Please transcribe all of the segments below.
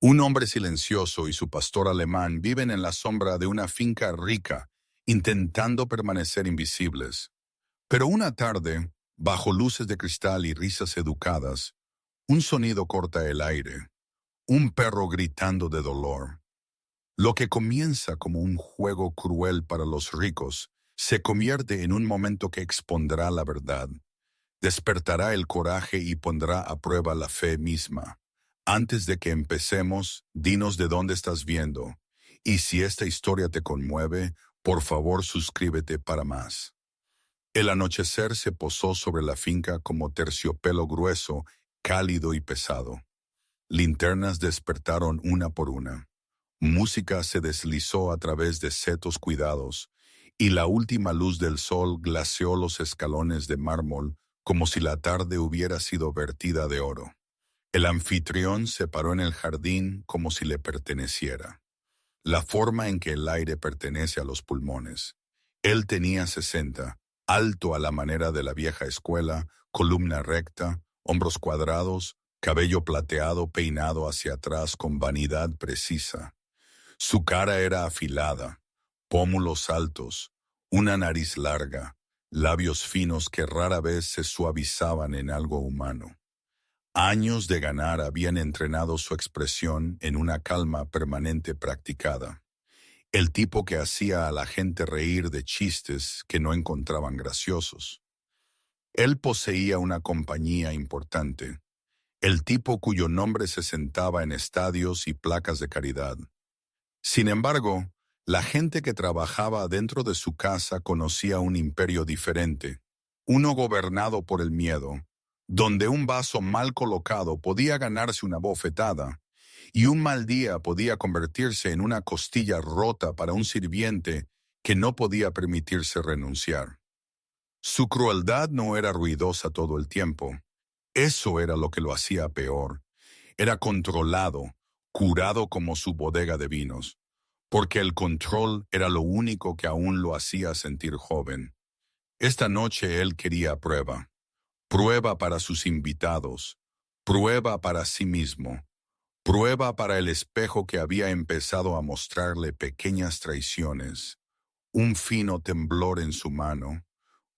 Un hombre silencioso y su pastor alemán viven en la sombra de una finca rica, intentando permanecer invisibles. Pero una tarde, bajo luces de cristal y risas educadas, un sonido corta el aire, un perro gritando de dolor. Lo que comienza como un juego cruel para los ricos, se convierte en un momento que expondrá la verdad, despertará el coraje y pondrá a prueba la fe misma. Antes de que empecemos, dinos de dónde estás viendo. Y si esta historia te conmueve, por favor suscríbete para más. El anochecer se posó sobre la finca como terciopelo grueso, cálido y pesado. Linternas despertaron una por una. Música se deslizó a través de setos cuidados, y la última luz del sol glaseó los escalones de mármol como si la tarde hubiera sido vertida de oro. El anfitrión se paró en el jardín como si le perteneciera, la forma en que el aire pertenece a los pulmones. Él tenía 60, alto a la manera de la vieja escuela, columna recta, hombros cuadrados, cabello plateado peinado hacia atrás con vanidad precisa. Su cara era afilada, pómulos altos, una nariz larga, labios finos que rara vez se suavizaban en algo humano. Años de ganar habían entrenado su expresión en una calma permanente practicada. El tipo que hacía a la gente reír de chistes que no encontraban graciosos. Él poseía una compañía importante, el tipo cuyo nombre se sentaba en estadios y placas de caridad. Sin embargo, la gente que trabajaba dentro de su casa conocía un imperio diferente, uno gobernado por el miedo, donde un vaso mal colocado podía ganarse una bofetada, y un mal día podía convertirse en una costilla rota para un sirviente que no podía permitirse renunciar. Su crueldad no era ruidosa todo el tiempo. Eso era lo que lo hacía peor. Era controlado, curado como su bodega de vinos, porque el control era lo único que aún lo hacía sentir joven. Esta noche él quería prueba, prueba para sus invitados, prueba para sí mismo, prueba para el espejo que había empezado a mostrarle pequeñas traiciones, un fino temblor en su mano,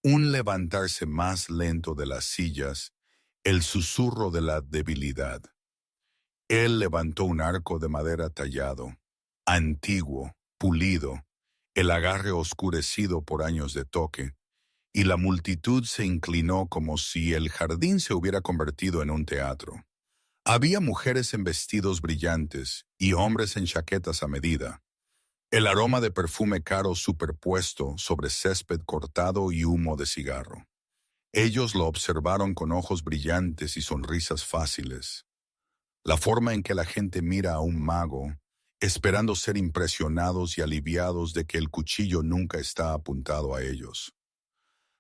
un levantarse más lento de las sillas, el susurro de la debilidad. Él levantó un arco de madera tallado, antiguo, pulido, el agarre oscurecido por años de toque, y la multitud se inclinó como si el jardín se hubiera convertido en un teatro. Había mujeres en vestidos brillantes y hombres en chaquetas a medida. El aroma de perfume caro superpuesto sobre césped cortado y humo de cigarro. Ellos lo observaron con ojos brillantes y sonrisas fáciles. La forma en que la gente mira a un mago, esperando ser impresionados y aliviados de que el cuchillo nunca está apuntado a ellos.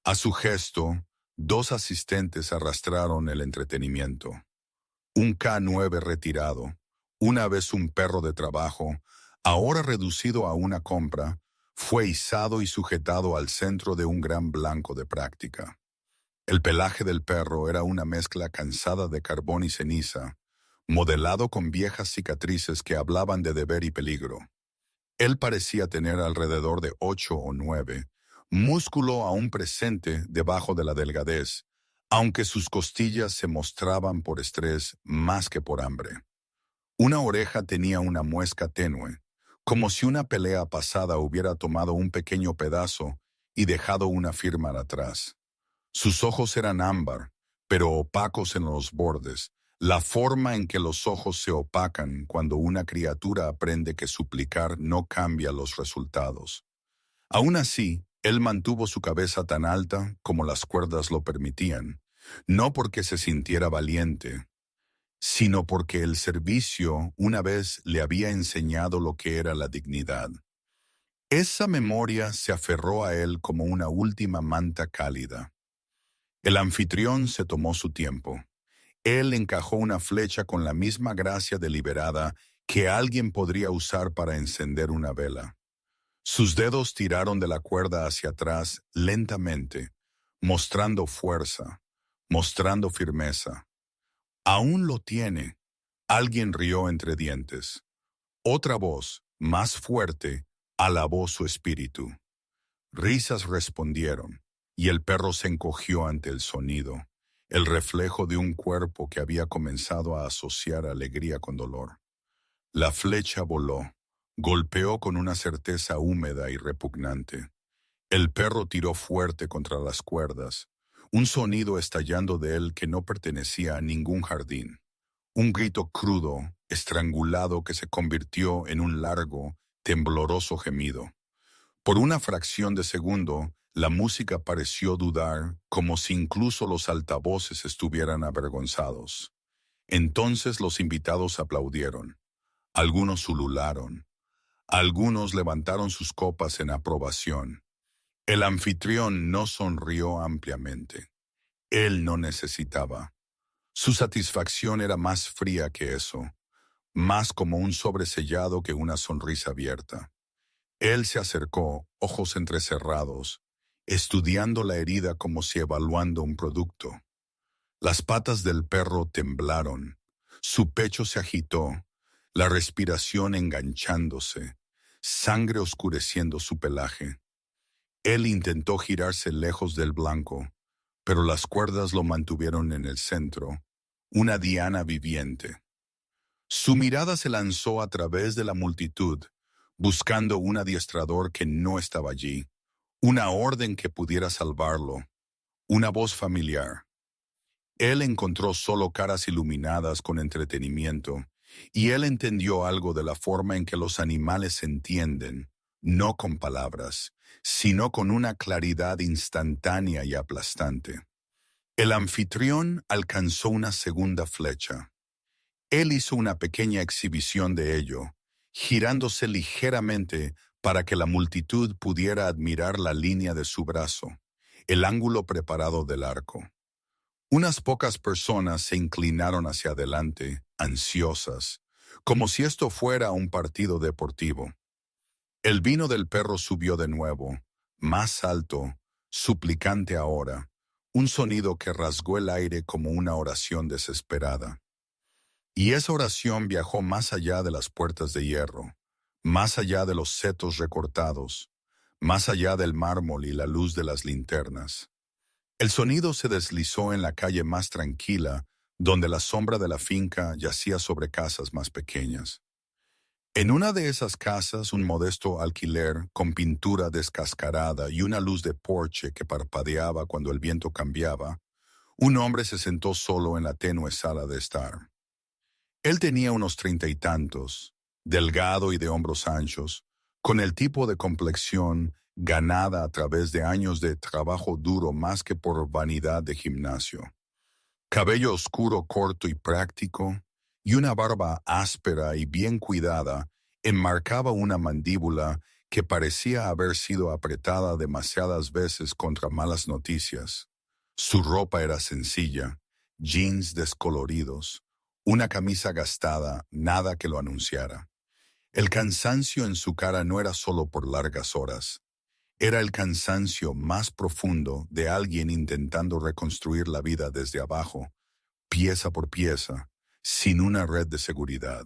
A su gesto, dos asistentes arrastraron el entretenimiento. Un K9 retirado, una vez un perro de trabajo, ahora reducido a una compra, fue izado y sujetado al centro de un gran blanco de práctica. El pelaje del perro era una mezcla cansada de carbón y ceniza, modelado con viejas cicatrices que hablaban de deber y peligro. Él parecía tener alrededor de 8 o 9, músculo aún presente debajo de la delgadez, aunque sus costillas se mostraban por estrés más que por hambre. Una oreja tenía una muesca tenue, como si una pelea pasada hubiera tomado un pequeño pedazo y dejado una firma atrás. Sus ojos eran ámbar, pero opacos en los bordes, la forma en que los ojos se opacan cuando una criatura aprende que suplicar no cambia los resultados. Aún así, él mantuvo su cabeza tan alta como las cuerdas lo permitían, no porque se sintiera valiente, sino porque el servicio una vez le había enseñado lo que era la dignidad. Esa memoria se aferró a él como una última manta cálida. El anfitrión se tomó su tiempo. Él encajó una flecha con la misma gracia deliberada que alguien podría usar para encender una vela. Sus dedos tiraron de la cuerda hacia atrás lentamente, mostrando fuerza, mostrando firmeza. Aún lo tiene, Alguien rió entre dientes. Otra voz, más fuerte, alabó su espíritu. Risas respondieron, y el perro se encogió ante el sonido, el reflejo de un cuerpo que había comenzado a asociar alegría con dolor. La flecha voló, golpeó con una certeza húmeda y repugnante. El perro tiró fuerte contra las cuerdas, un sonido estallando de él que no pertenecía a ningún jardín. Un grito crudo, estrangulado que se convirtió en un largo, tembloroso gemido. Por una fracción de segundo, la música pareció dudar, como si incluso los altavoces estuvieran avergonzados. Entonces los invitados aplaudieron. Algunos ulularon. Algunos levantaron sus copas en aprobación. El anfitrión no sonrió ampliamente. Él no necesitaba. Su satisfacción era más fría que eso, más como un sobresellado que una sonrisa abierta. Él se acercó, ojos entrecerrados, estudiando la herida como si evaluando un producto. Las patas del perro temblaron, su pecho se agitó, la respiración enganchándose, sangre oscureciendo su pelaje. Él intentó girarse lejos del blanco, pero las cuerdas lo mantuvieron en el centro, una diana viviente. Su mirada se lanzó a través de la multitud, buscando un adiestrador que no estaba allí, una orden que pudiera salvarlo, una voz familiar. Él encontró solo caras iluminadas con entretenimiento, y él entendió algo de la forma en que los animales se entienden, no con palabras, sino con una claridad instantánea y aplastante. El anfitrión alcanzó una segunda flecha. Él hizo una pequeña exhibición de ello, girándose ligeramente para que la multitud pudiera admirar la línea de su brazo, el ángulo preparado del arco. Unas pocas personas se inclinaron hacia adelante, ansiosas, como si esto fuera un partido deportivo. El vino del perro subió de nuevo, más alto, suplicante ahora, un sonido que rasgó el aire como una oración desesperada. Y esa oración viajó más allá de las puertas de hierro, más allá de los setos recortados, más allá del mármol y la luz de las linternas. El sonido se deslizó en la calle más tranquila, donde la sombra de la finca yacía sobre casas más pequeñas. En una de esas casas, un modesto alquiler con pintura descascarada y una luz de porche que parpadeaba cuando el viento cambiaba, un hombre se sentó solo en la tenue sala de estar. Él tenía unos 30 y tantos, delgado y de hombros anchos, con el tipo de complexión ganada a través de años de trabajo duro más que por vanidad de gimnasio. Cabello oscuro, corto y práctico, y una barba áspera y bien cuidada enmarcaba una mandíbula que parecía haber sido apretada demasiadas veces contra malas noticias. Su ropa era sencilla, jeans descoloridos, una camisa gastada, nada que lo anunciara. El cansancio en su cara no era solo por largas horas. Era el cansancio más profundo de alguien intentando reconstruir la vida desde abajo, pieza por pieza, sin una red de seguridad.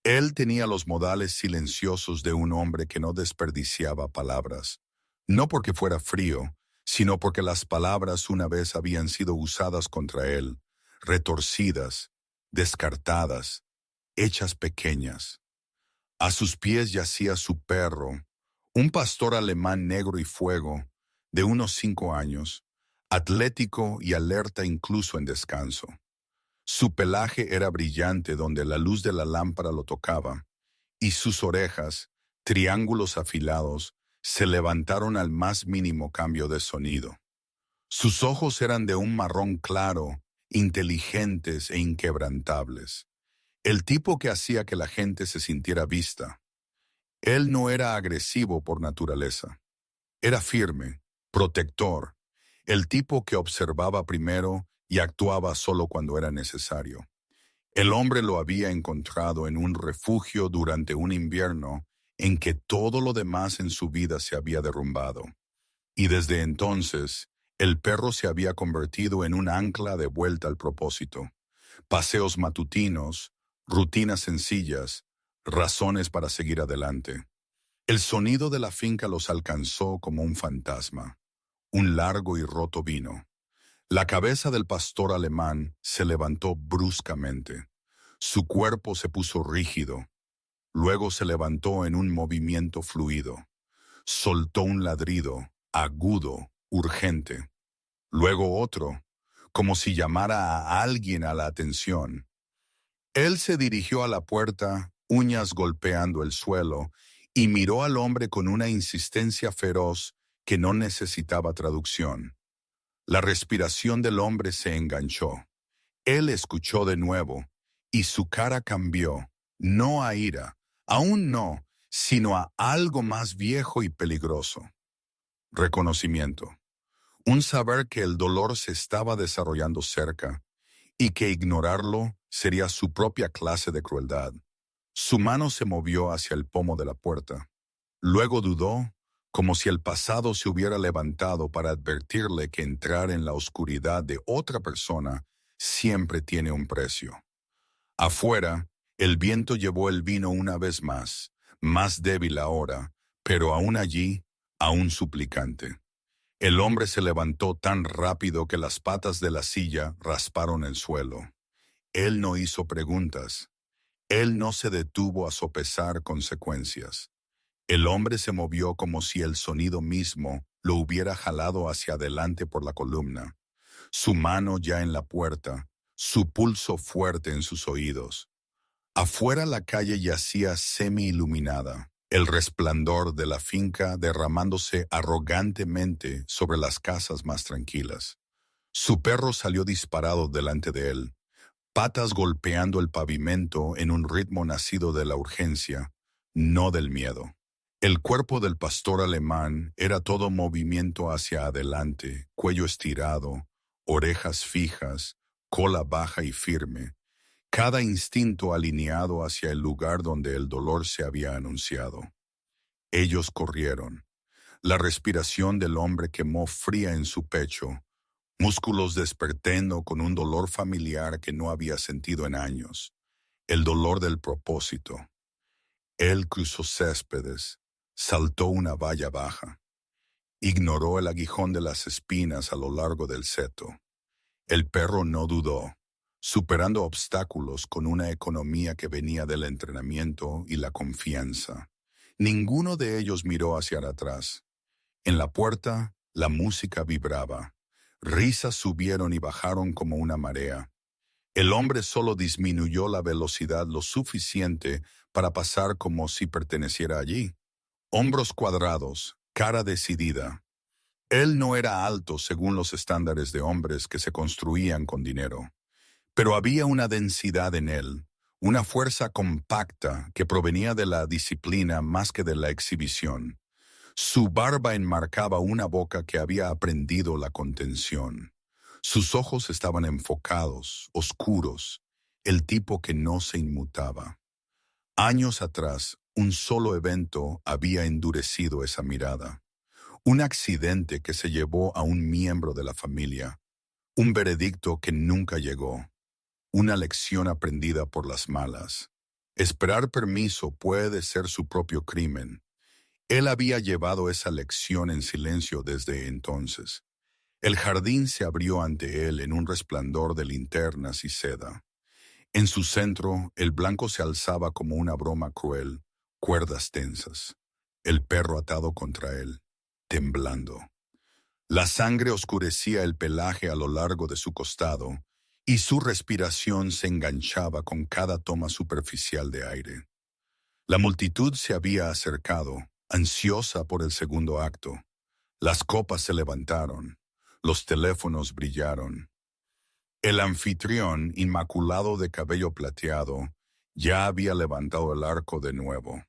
Él tenía los modales silenciosos de un hombre que no desperdiciaba palabras, no porque fuera frío, sino porque las palabras una vez habían sido usadas contra él, retorcidas, descartadas, hechas pequeñas. A sus pies yacía su perro, un pastor alemán negro y fuego, de unos 5 años, atlético y alerta incluso en descanso. Su pelaje era brillante donde la luz de la lámpara lo tocaba, y sus orejas, triángulos afilados, se levantaron al más mínimo cambio de sonido. Sus ojos eran de un marrón claro, inteligentes e inquebrantables. El tipo que hacía que la gente se sintiera vista. Él no era agresivo por naturaleza. Era firme, protector, el tipo que observaba primero y actuaba solo cuando era necesario. El hombre lo había encontrado en un refugio durante un invierno en que todo lo demás en su vida se había derrumbado. Y desde entonces, el perro se había convertido en un ancla de vuelta al propósito. Paseos matutinos, rutinas sencillas, razones para seguir adelante. El sonido de la finca los alcanzó como un fantasma. Un largo y roto vino. La cabeza del pastor alemán se levantó bruscamente. Su cuerpo se puso rígido. Luego se levantó en un movimiento fluido. Soltó un ladrido, agudo, urgente. Luego otro, como si llamara a alguien a la atención. Él se dirigió a la puerta, uñas golpeando el suelo, y miró al hombre con una insistencia feroz que no necesitaba traducción. La respiración del hombre se enganchó. Él escuchó de nuevo, y su cara cambió, no a ira, aún no, sino a algo más viejo y peligroso. Reconocimiento. Un saber que el dolor se estaba desarrollando cerca, y que ignorarlo sería su propia clase de crueldad. Su mano se movió hacia el pomo de la puerta. Luego dudó, como si el pasado se hubiera levantado para advertirle que entrar en la oscuridad de otra persona siempre tiene un precio. Afuera, el viento llevó el vino una vez más débil ahora, pero aún allí, aún suplicante. El hombre se levantó tan rápido que las patas de la silla rasparon el suelo. Él no hizo preguntas. Él no se detuvo a sopesar consecuencias. El hombre se movió como si el sonido mismo lo hubiera jalado hacia adelante por la columna. Su mano ya en la puerta, su pulso fuerte en sus oídos. Afuera la calle yacía semi-iluminada, el resplandor de la finca derramándose arrogantemente sobre las casas más tranquilas. Su perro salió disparado delante de él, patas golpeando el pavimento en un ritmo nacido de la urgencia, no del miedo. El cuerpo del pastor alemán era todo movimiento hacia adelante, cuello estirado, orejas fijas, cola baja y firme, cada instinto alineado hacia el lugar donde el dolor se había anunciado. Ellos corrieron. La respiración del hombre quemó fría en su pecho, músculos despertando con un dolor familiar que no había sentido en años, el dolor del propósito. Él cruzó céspedes, saltó una valla baja, ignoró el aguijón de las espinas a lo largo del seto. El perro no dudó, superando obstáculos con una economía que venía del entrenamiento y la confianza. Ninguno de ellos miró hacia atrás. En la puerta, la música vibraba. Risas subieron y bajaron como una marea. El hombre solo disminuyó la velocidad lo suficiente para pasar como si perteneciera allí. Hombros cuadrados, cara decidida. Él no era alto según los estándares de hombres que se construían con dinero, pero había una densidad en él, una fuerza compacta que provenía de la disciplina más que de la exhibición. Su barba enmarcaba una boca que había aprendido la contención. Sus ojos estaban enfocados, oscuros, el tipo que no se inmutaba. Años atrás, un solo evento había endurecido esa mirada. Un accidente que se llevó a un miembro de la familia. Un veredicto que nunca llegó. Una lección aprendida por las malas. Esperar permiso puede ser su propio crimen. Él había llevado esa lección en silencio desde entonces. El jardín se abrió ante él en un resplandor de linternas y seda. En su centro, el blanco se alzaba como una broma cruel, cuerdas tensas. El perro atado contra él, temblando. La sangre oscurecía el pelaje a lo largo de su costado, y su respiración se enganchaba con cada toma superficial de aire. La multitud se había acercado, ansiosa por el segundo acto. Las copas se levantaron, los teléfonos brillaron. El anfitrión, inmaculado de cabello plateado, ya había levantado el arco de nuevo.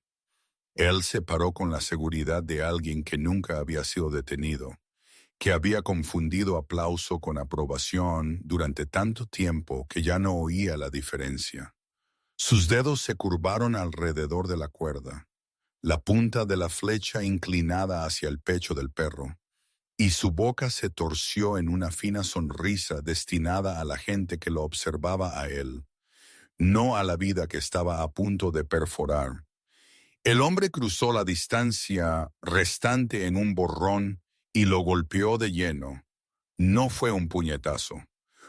Él se paró con la seguridad de alguien que nunca había sido detenido, que había confundido aplauso con aprobación durante tanto tiempo que ya no oía la diferencia. Sus dedos se curvaron alrededor de la cuerda, la punta de la flecha inclinada hacia el pecho del perro, y su boca se torció en una fina sonrisa destinada a la gente que lo observaba a él. no a la vida que estaba a punto de perforar. El hombre cruzó la distancia restante en un borrón y lo golpeó de lleno. No fue un puñetazo.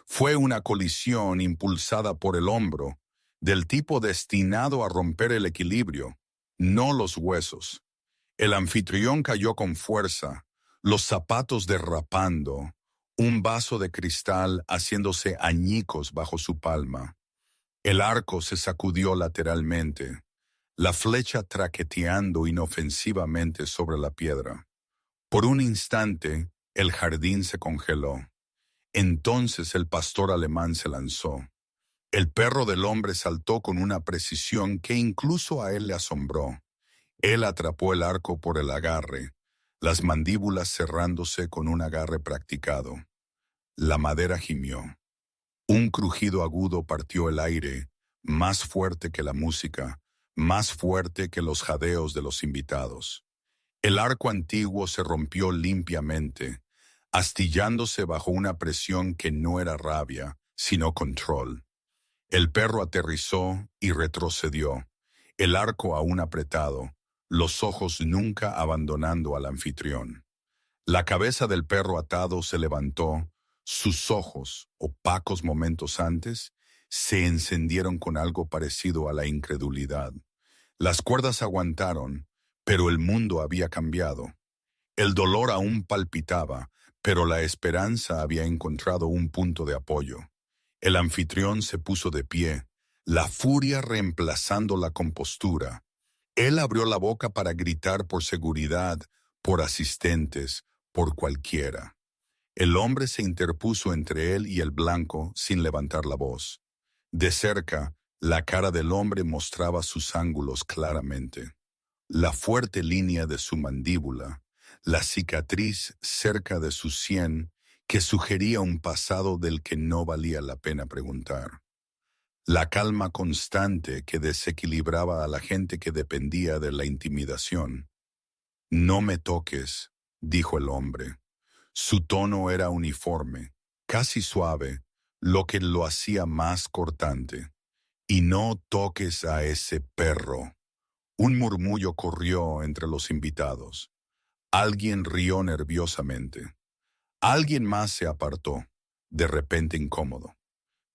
Fue una colisión impulsada por el hombro, del tipo destinado a romper el equilibrio, no los huesos. El anfitrión cayó con fuerza, los zapatos derrapando, un vaso de cristal haciéndose añicos bajo su palma. El arco se sacudió lateralmente, la flecha traqueteando inofensivamente sobre la piedra. Por un instante, el jardín se congeló. Entonces el pastor alemán se lanzó. El perro del hombre saltó con una precisión que incluso a él le asombró. Él atrapó el arco por el agarre, las mandíbulas cerrándose con un agarre practicado. La madera gimió. Un crujido agudo partió el aire, más fuerte que la música, más fuerte que los jadeos de los invitados. El arco antiguo se rompió limpiamente, astillándose bajo una presión que no era rabia, sino control. El perro aterrizó y retrocedió, el arco aún apretado, los ojos nunca abandonando al anfitrión. La cabeza del perro atado se levantó, sus ojos, opacos momentos antes, se encendieron con algo parecido a la incredulidad. Las cuerdas aguantaron, pero el mundo había cambiado. El dolor aún palpitaba, pero la esperanza había encontrado un punto de apoyo. El anfitrión se puso de pie, la furia reemplazando la compostura. Él abrió la boca para gritar por seguridad, por asistentes, por cualquiera. El hombre se interpuso entre él y el blanco sin levantar la voz. De cerca, la cara del hombre mostraba sus ángulos claramente. La fuerte línea de su mandíbula, la cicatriz cerca de su sien, que sugería un pasado del que no valía la pena preguntar. La calma constante que desequilibraba a la gente que dependía de la intimidación. «No me toques», dijo el hombre. Su tono era uniforme, casi suave, lo que lo hacía más cortante. «Y no toques a ese perro». Un murmullo corrió entre los invitados. Alguien rió nerviosamente. Alguien más se apartó, de repente incómodo.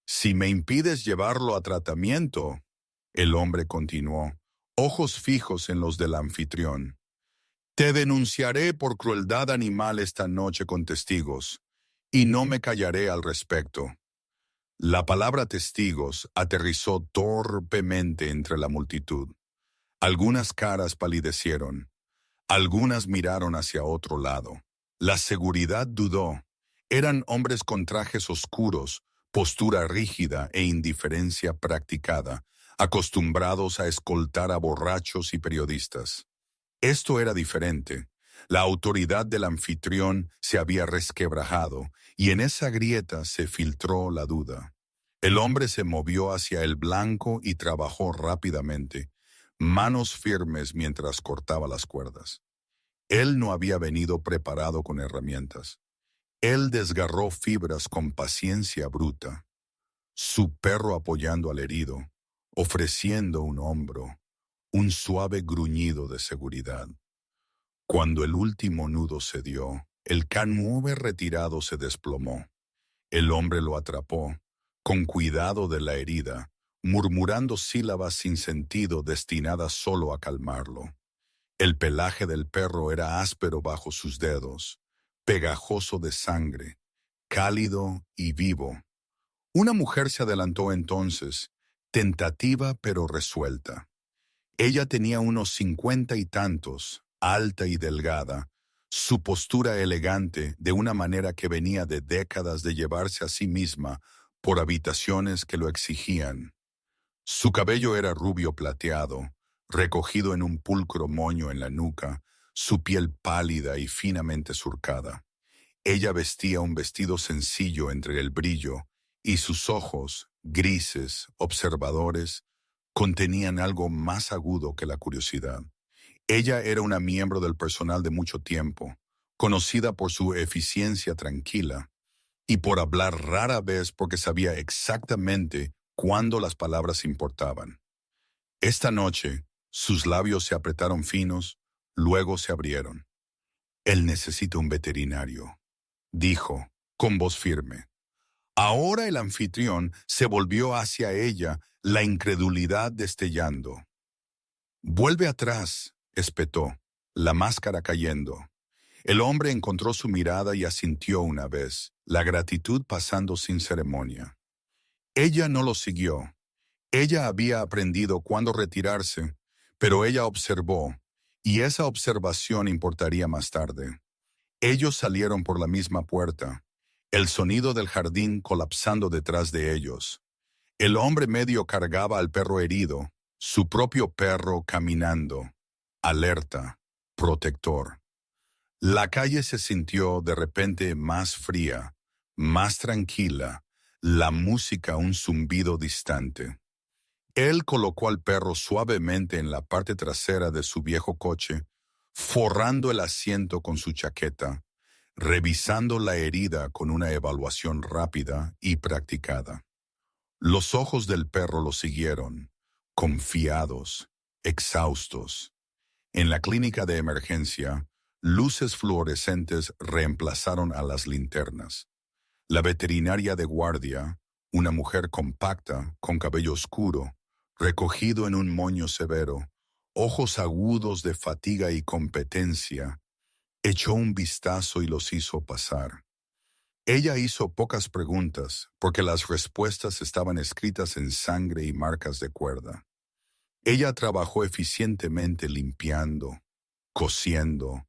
«Si me impides llevarlo a tratamiento», el hombre continuó, ojos fijos en los del anfitrión. «Te denunciaré por crueldad animal esta noche con testigos, y no me callaré al respecto». La palabra testigos aterrizó torpemente entre la multitud. Algunas caras palidecieron, algunas miraron hacia otro lado. La seguridad dudó. Eran hombres con trajes oscuros, postura rígida e indiferencia practicada, acostumbrados a escoltar a borrachos y periodistas. Esto era diferente. La autoridad del anfitrión se había resquebrajado y en esa grieta se filtró la duda. El hombre se movió hacia el blanco y trabajó rápidamente, manos firmes mientras cortaba las cuerdas. Él no había venido preparado con herramientas. Él desgarró fibras con paciencia bruta, su perro apoyando al herido, ofreciendo un hombro, un suave gruñido de seguridad. Cuando el último nudo se dio, el canuve retirado se desplomó. El hombre lo atrapó, con cuidado de la herida, murmurando sílabas sin sentido destinadas solo a calmarlo. El pelaje del perro era áspero bajo sus dedos, pegajoso de sangre, cálido y vivo. Una mujer se adelantó entonces, tentativa pero resuelta. Ella tenía unos 50 y tantos, alta y delgada, su postura elegante de una manera que venía de décadas de llevarse a sí misma por habitaciones que lo exigían. Su cabello era rubio plateado, recogido en un pulcro moño en la nuca, su piel pálida y finamente surcada. Ella vestía un vestido sencillo entre el brillo, y sus ojos, grises, observadores, contenían algo más agudo que la curiosidad. Ella era una miembro del personal de mucho tiempo, conocida por su eficiencia tranquila, y por hablar rara vez porque sabía exactamente cuando las palabras importaban. Esta noche, sus labios se apretaron finos, luego se abrieron. Él necesita un veterinario, dijo, con voz firme. Ahora el anfitrión se volvió hacia ella, la incredulidad destellando. Vuelve atrás, espetó, la máscara cayendo. El hombre encontró su mirada y asintió una vez, la gratitud pasando sin ceremonia. Ella no lo siguió. Ella había aprendido cuándo retirarse, pero ella observó, y esa observación importaría más tarde. Ellos salieron por la misma puerta, el sonido del jardín colapsando detrás de ellos. El hombre medio cargaba al perro herido, su propio perro caminando, alerta, protector. La calle se sintió de repente más fría, más tranquila, la música un zumbido distante. Él colocó al perro suavemente en la parte trasera de su viejo coche, forrando el asiento con su chaqueta, revisando la herida con una evaluación rápida y practicada. Los ojos del perro lo siguieron, confiados, exhaustos. En la clínica de emergencia, luces fluorescentes reemplazaron a las linternas. La veterinaria de guardia, una mujer compacta, con cabello oscuro, recogido en un moño severo, ojos agudos de fatiga y competencia, echó un vistazo y los hizo pasar. Ella hizo pocas preguntas, porque las respuestas estaban escritas en sangre y marcas de cuerda. Ella trabajó eficientemente limpiando, cosiendo,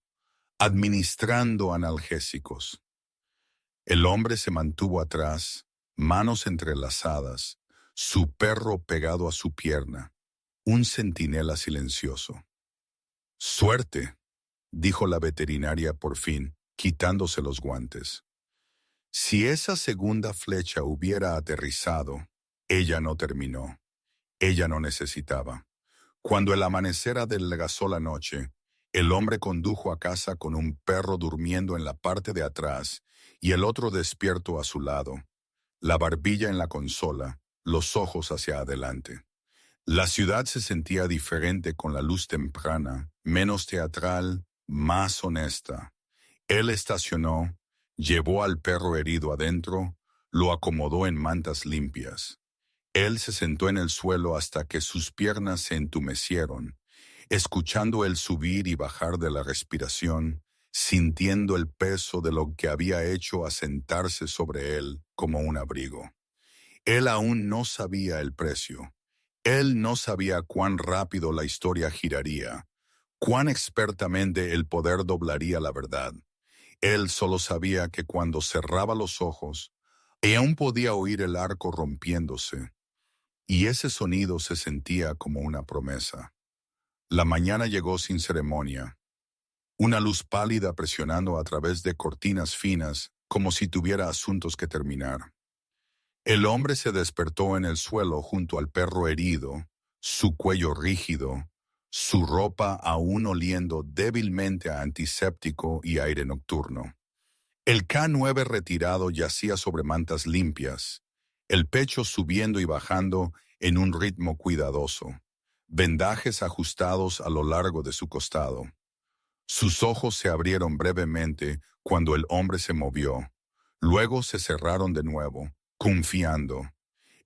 administrando analgésicos. El hombre se mantuvo atrás, manos entrelazadas, su perro pegado a su pierna, un centinela silencioso. «Suerte», dijo la veterinaria por fin, quitándose los guantes. Si esa segunda flecha hubiera aterrizado, ella no terminó. Ella no necesitaba. Cuando el amanecer adelgazó la noche, el hombre condujo a casa con un perro durmiendo en la parte de atrás y el otro despierto a su lado, la barbilla en la consola, los ojos hacia adelante. La ciudad se sentía diferente con la luz temprana, menos teatral, más honesta. Él estacionó, llevó al perro herido adentro, lo acomodó en mantas limpias. Él se sentó en el suelo hasta que sus piernas se entumecieron, escuchando el subir y bajar de la respiración, sintiendo el peso de lo que había hecho asentarse sobre él como un abrigo. Él aún no sabía el precio. Él no sabía cuán rápido la historia giraría, cuán expertamente el poder doblaría la verdad. Él solo sabía que cuando cerraba los ojos, aún podía oír el arco rompiéndose, y ese sonido se sentía como una promesa. La mañana llegó sin ceremonia, una luz pálida presionando a través de cortinas finas como si tuviera asuntos que terminar. El hombre se despertó en el suelo junto al perro herido, su cuello rígido, su ropa aún oliendo débilmente a antiséptico y aire nocturno. El K9 retirado yacía sobre mantas limpias, el pecho subiendo y bajando en un ritmo cuidadoso, vendajes ajustados a lo largo de su costado. Sus ojos se abrieron brevemente cuando el hombre se movió, luego se cerraron de nuevo, confiando.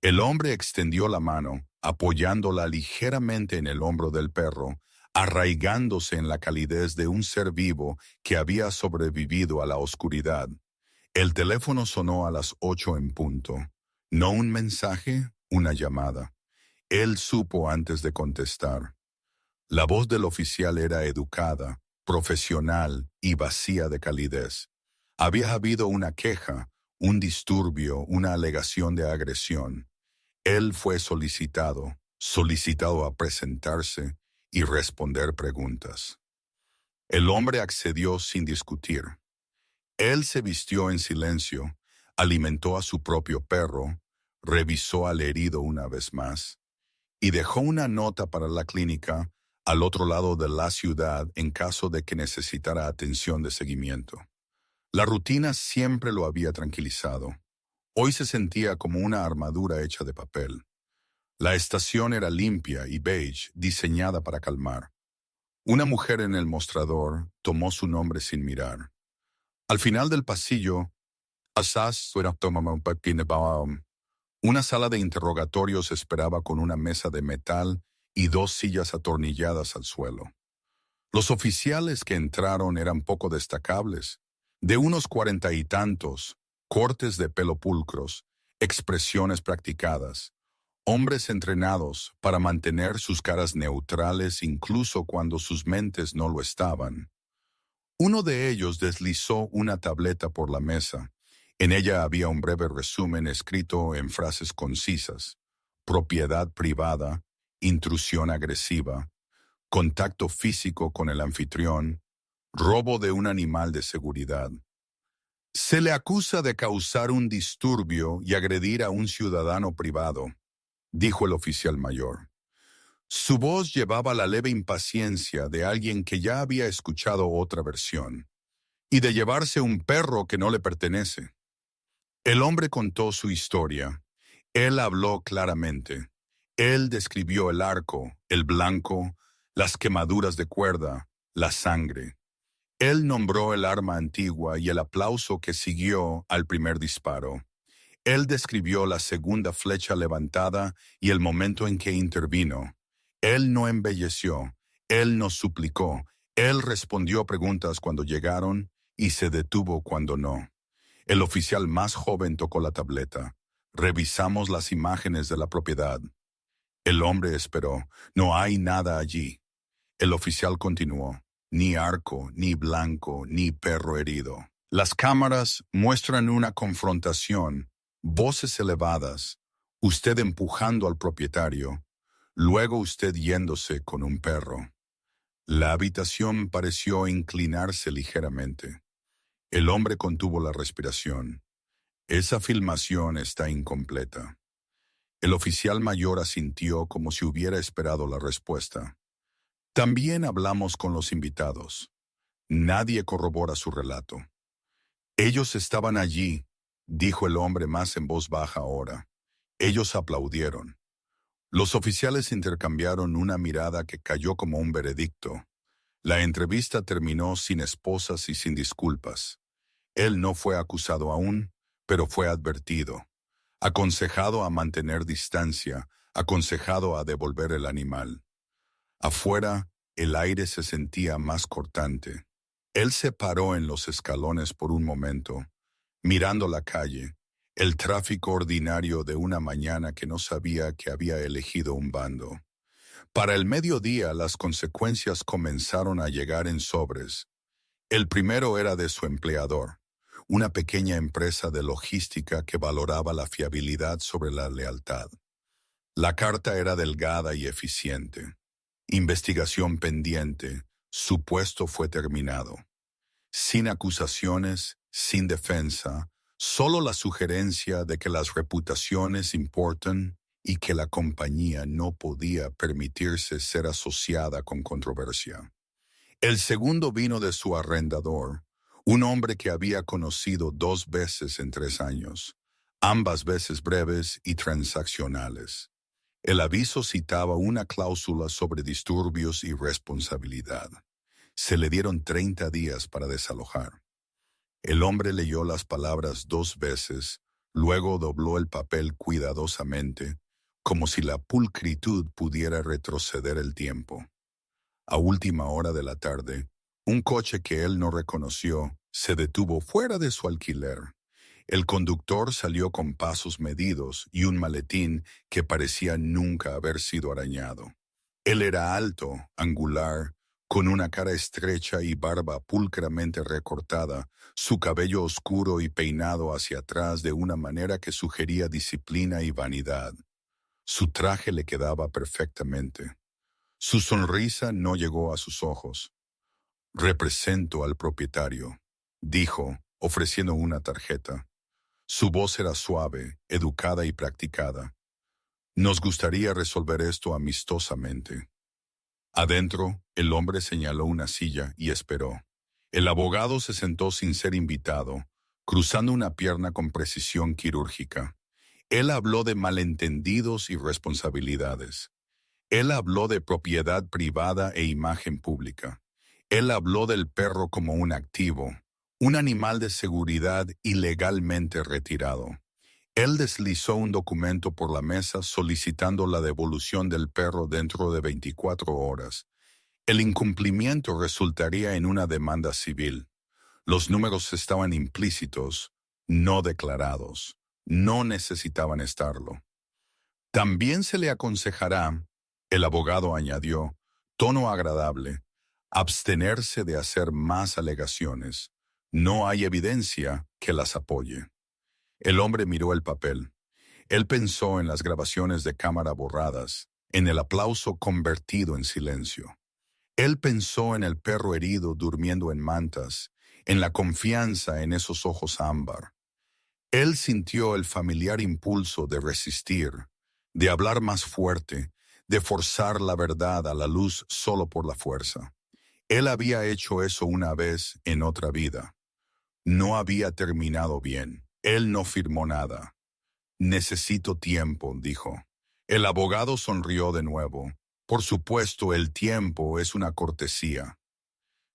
El hombre extendió la mano, apoyándola ligeramente en el hombro del perro, arraigándose en la calidez de un ser vivo que había sobrevivido a la oscuridad. El teléfono sonó a las 8 en punto. No un mensaje, una llamada. Él supo antes de contestar. La voz del oficial era educada, profesional y vacía de calidez. Había habido una queja, un disturbio, una alegación de agresión. Él fue solicitado a presentarse y responder preguntas. El hombre accedió sin discutir. Él se vistió en silencio, alimentó a su propio perro, revisó al herido una vez más, y dejó una nota para la clínica al otro lado de la ciudad en caso de que necesitara atención de seguimiento. La rutina siempre lo había tranquilizado. Hoy se sentía como una armadura hecha de papel. La estación era limpia y beige, diseñada para calmar. Una mujer en el mostrador tomó su nombre sin mirar. Al final del pasillo, una sala de interrogatorios esperaba con una mesa de metal y dos sillas atornilladas al suelo. Los oficiales que entraron eran poco destacables, de unos 40 y tantos, cortes de pelo pulcros, expresiones practicadas, hombres entrenados para mantener sus caras neutrales incluso cuando sus mentes no lo estaban. Uno de ellos deslizó una tableta por la mesa. En ella había un breve resumen escrito en frases concisas: propiedad privada, intrusión agresiva, contacto físico con el anfitrión, robo de un animal de seguridad. Se le acusa de causar un disturbio y agredir a un ciudadano privado, dijo el oficial mayor. Su voz llevaba la leve impaciencia de alguien que ya había escuchado otra versión, y de llevarse un perro que no le pertenece. El hombre contó su historia. Él habló claramente. Él describió el arco, el blanco, las quemaduras de cuerda, la sangre. Él nombró el arma antigua y el aplauso que siguió al primer disparo. Él describió la segunda flecha levantada y el momento en que intervino. Él no embelleció, él no suplicó, él respondió preguntas cuando llegaron y se detuvo cuando no. El oficial más joven tocó la tableta. Revisamos las imágenes de la propiedad. El hombre esperó. No hay nada allí. El oficial continuó. Ni arco, ni blanco, ni perro herido. Las cámaras muestran una confrontación, voces elevadas, usted empujando al propietario, luego usted yéndose con un perro. La habitación pareció inclinarse ligeramente. El hombre contuvo la respiración. Esa filmación está incompleta. El oficial mayor asintió como si hubiera esperado la respuesta. También hablamos con los invitados. Nadie corrobora su relato. Ellos estaban allí, dijo el hombre más en voz baja ahora. Ellos aplaudieron. Los oficiales intercambiaron una mirada que cayó como un veredicto. La entrevista terminó sin esposas y sin disculpas. Él no fue acusado aún, pero fue advertido, aconsejado a mantener distancia, aconsejado a devolver el animal. Afuera, el aire se sentía más cortante. Él se paró en los escalones por un momento, mirando la calle, el tráfico ordinario de una mañana que no sabía que había elegido un bando. Para el mediodía las consecuencias comenzaron a llegar en sobres. El primero era de su empleador, una pequeña empresa de logística que valoraba la fiabilidad sobre la lealtad. La carta era delgada y eficiente. Investigación pendiente, su puesto fue terminado. Sin acusaciones, sin defensa, solo la sugerencia de que las reputaciones importan y que la compañía no podía permitirse ser asociada con controversia. El segundo vino de su arrendador, un hombre que había conocido 2 veces en 3 años, ambas veces breves y transaccionales. El aviso citaba una cláusula sobre disturbios y responsabilidad. Se le dieron 30 días para desalojar. El hombre leyó las palabras 2 veces, luego dobló el papel cuidadosamente, como si la pulcritud pudiera retroceder el tiempo. A última hora de la tarde, un coche que él no reconoció se detuvo fuera de su alquiler. El conductor salió con pasos medidos y un maletín que parecía nunca haber sido arañado. Él era alto, angular, con una cara estrecha y barba pulcramente recortada, su cabello oscuro y peinado hacia atrás de una manera que sugería disciplina y vanidad. Su traje le quedaba perfectamente. Su sonrisa no llegó a sus ojos. «Represento al propietario», dijo, ofreciendo una tarjeta. Su voz era suave, educada y practicada. «Nos gustaría resolver esto amistosamente». Adentro, el hombre señaló una silla y esperó. El abogado se sentó sin ser invitado, cruzando una pierna con precisión quirúrgica. Él habló de malentendidos y responsabilidades. Él habló de propiedad privada e imagen pública. Él habló del perro como un activo, un animal de seguridad ilegalmente retirado. Él deslizó un documento por la mesa solicitando la devolución del perro dentro de 24 horas. El incumplimiento resultaría en una demanda civil. Los números estaban implícitos, no declarados. No necesitaban estarlo. También se le aconsejará, el abogado añadió, tono agradable, abstenerse de hacer más alegaciones. No hay evidencia que las apoye. El hombre miró el papel. Él pensó en las grabaciones de cámara borradas, en el aplauso convertido en silencio. Él pensó en el perro herido durmiendo en mantas, en la confianza en esos ojos ámbar. Él sintió el familiar impulso de resistir, de hablar más fuerte, de forzar la verdad a la luz solo por la fuerza. Él había hecho eso una vez en otra vida. No había terminado bien. Él no firmó nada. Necesito tiempo, dijo. El abogado sonrió de nuevo. Por supuesto, el tiempo es una cortesía.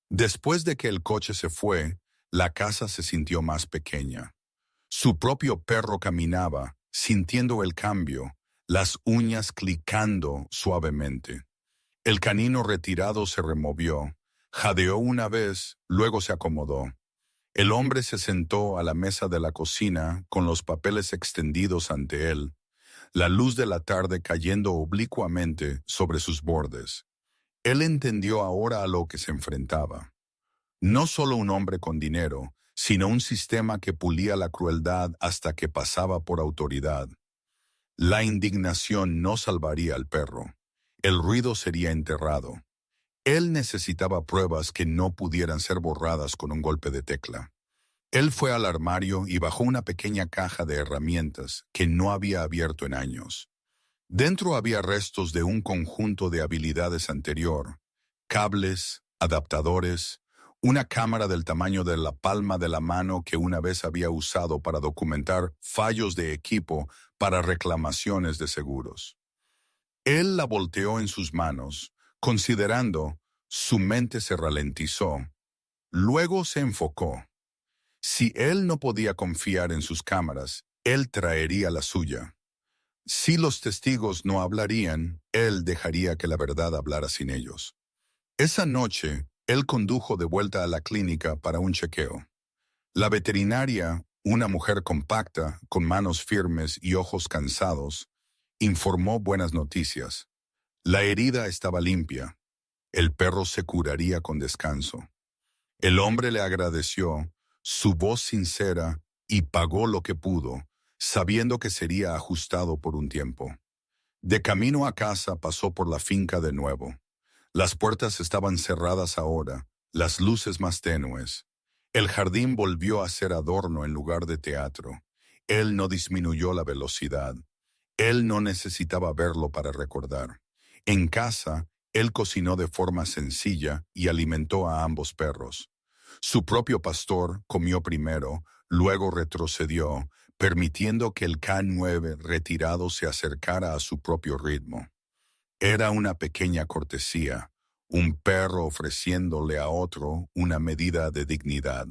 Después de que el coche se fue, la casa se sintió más pequeña. Su propio perro caminaba, sintiendo el cambio, las uñas clicando suavemente. El canino retirado se removió, jadeó una vez, luego se acomodó. El hombre se sentó a la mesa de la cocina con los papeles extendidos ante él, la luz de la tarde cayendo oblicuamente sobre sus bordes. Él entendió ahora a lo que se enfrentaba. No solo un hombre con dinero, sino un sistema que pulía la crueldad hasta que pasaba por autoridad. La indignación no salvaría al perro. El ruido sería enterrado. Él necesitaba pruebas que no pudieran ser borradas con un golpe de tecla. Él fue al armario y bajó una pequeña caja de herramientas que no había abierto en años. Dentro había restos de un conjunto de habilidades anterior, cables, adaptadores, una cámara del tamaño de la palma de la mano que una vez había usado para documentar fallos de equipo para reclamaciones de seguros. Él la volteó en sus manos, considerando, su mente se ralentizó. Luego se enfocó. Si él no podía confiar en sus cámaras, él traería la suya. Si los testigos no hablarían, él dejaría que la verdad hablara sin ellos. Esa noche, él condujo de vuelta a la clínica para un chequeo. La veterinaria, una mujer compacta, con manos firmes y ojos cansados, informó buenas noticias. La herida estaba limpia. El perro se curaría con descanso. El hombre le agradeció, su voz sincera, y pagó lo que pudo, sabiendo que sería ajustado por un tiempo. De camino a casa pasó por la finca de nuevo. Las puertas estaban cerradas ahora, las luces más tenues. El jardín volvió a ser adorno en lugar de teatro. Él no disminuyó la velocidad. Él no necesitaba verlo para recordar. En casa, él cocinó de forma sencilla y alimentó a ambos perros. Su propio pastor comió primero, luego retrocedió, permitiendo que el K9 retirado se acercara a su propio ritmo. Era una pequeña cortesía, un perro ofreciéndole a otro una medida de dignidad.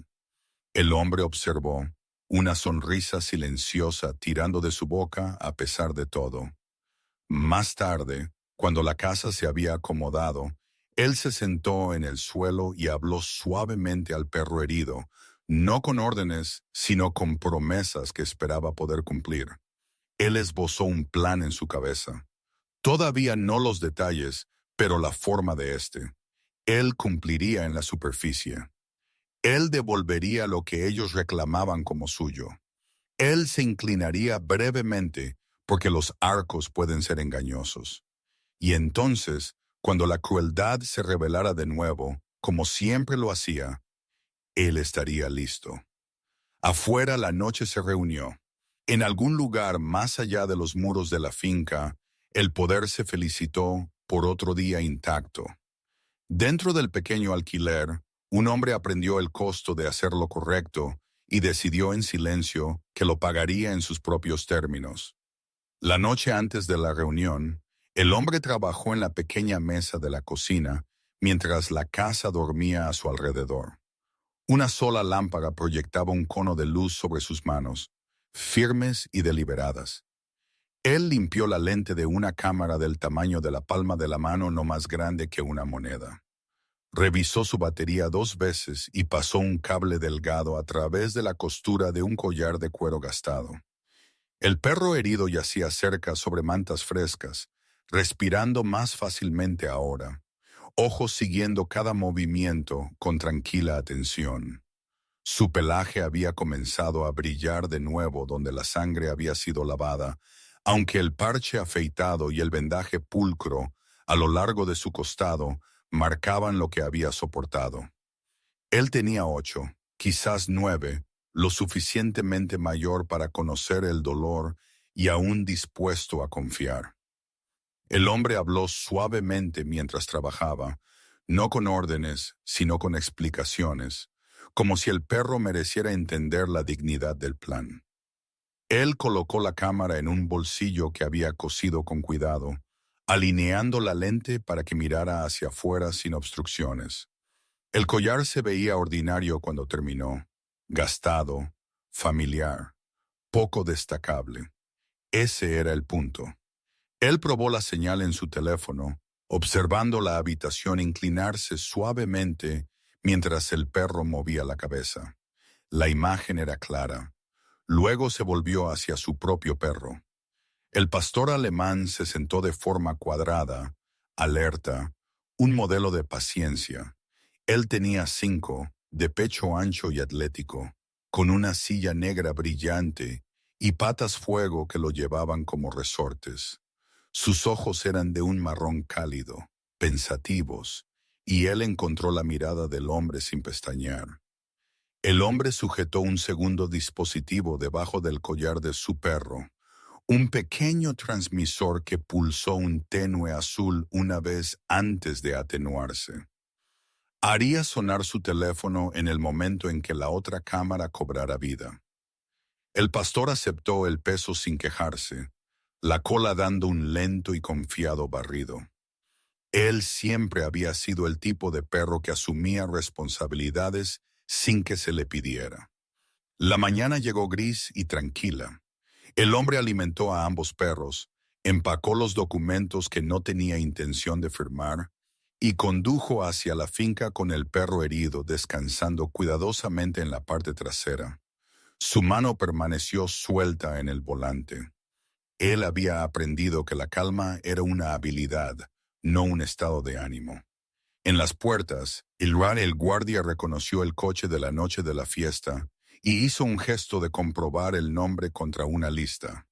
El hombre observó, una sonrisa silenciosa tirando de su boca a pesar de todo. Más tarde, cuando la casa se había acomodado, él se sentó en el suelo y habló suavemente al perro herido, no con órdenes, sino con promesas que esperaba poder cumplir. Él esbozó un plan en su cabeza. Todavía no los detalles, pero la forma de este. Él cumpliría en la superficie. Él devolvería lo que ellos reclamaban como suyo. Él se inclinaría brevemente, porque los arcos pueden ser engañosos. Y entonces, cuando la crueldad se revelara de nuevo, como siempre lo hacía, él estaría listo. Afuera la noche se reunió. En algún lugar más allá de los muros de la finca, el poder se felicitó por otro día intacto. Dentro del pequeño alquiler, un hombre aprendió el costo de hacer lo correcto y decidió en silencio que lo pagaría en sus propios términos. La noche antes de la reunión, el hombre trabajó en la pequeña mesa de la cocina mientras la casa dormía a su alrededor. Una sola lámpara proyectaba un cono de luz sobre sus manos, firmes y deliberadas. Él limpió la lente de una cámara del tamaño de la palma de la mano, no más grande que una moneda. Revisó su batería 2 veces y pasó un cable delgado a través de la costura de un collar de cuero gastado. El perro herido yacía cerca sobre mantas frescas, respirando más fácilmente ahora, ojos siguiendo cada movimiento con tranquila atención. Su pelaje había comenzado a brillar de nuevo donde la sangre había sido lavada, aunque el parche afeitado y el vendaje pulcro a lo largo de su costado marcaban lo que había soportado. Él tenía 8, quizás 9, lo suficientemente mayor para conocer el dolor y aún dispuesto a confiar. El hombre habló suavemente mientras trabajaba, no con órdenes, sino con explicaciones, como si el perro mereciera entender la dignidad del plan. Él colocó la cámara en un bolsillo que había cosido con cuidado, alineando la lente para que mirara hacia afuera sin obstrucciones. El collar se veía ordinario cuando terminó, gastado, familiar, poco destacable. Ese era el punto. Él probó la señal en su teléfono, observando la habitación inclinarse suavemente mientras el perro movía la cabeza. La imagen era clara. Luego se volvió hacia su propio perro. El pastor alemán se sentó de forma cuadrada, alerta, un modelo de paciencia. Él tenía 5, de pecho ancho y atlético, con una silla negra brillante y patas fuego que lo llevaban como resortes. Sus ojos eran de un marrón cálido, pensativos, y él encontró la mirada del hombre sin pestañear. El hombre sujetó un segundo dispositivo debajo del collar de su perro, un pequeño transmisor que pulsó un tenue azul una vez antes de atenuarse. Haría sonar su teléfono en el momento en que la otra cámara cobrara vida. El pastor aceptó el peso sin quejarse, la cola dando un lento y confiado barrido. Él siempre había sido el tipo de perro que asumía responsabilidades sin que se le pidiera. La mañana llegó gris y tranquila. El hombre alimentó a ambos perros, empacó los documentos que no tenía intención de firmar y condujo hacia la finca con el perro herido descansando cuidadosamente en la parte trasera. Su mano permaneció suelta en el volante. Él había aprendido que la calma era una habilidad, no un estado de ánimo. En las puertas, el guardia reconoció el coche de la noche de la fiesta y hizo un gesto de comprobar el nombre contra una lista.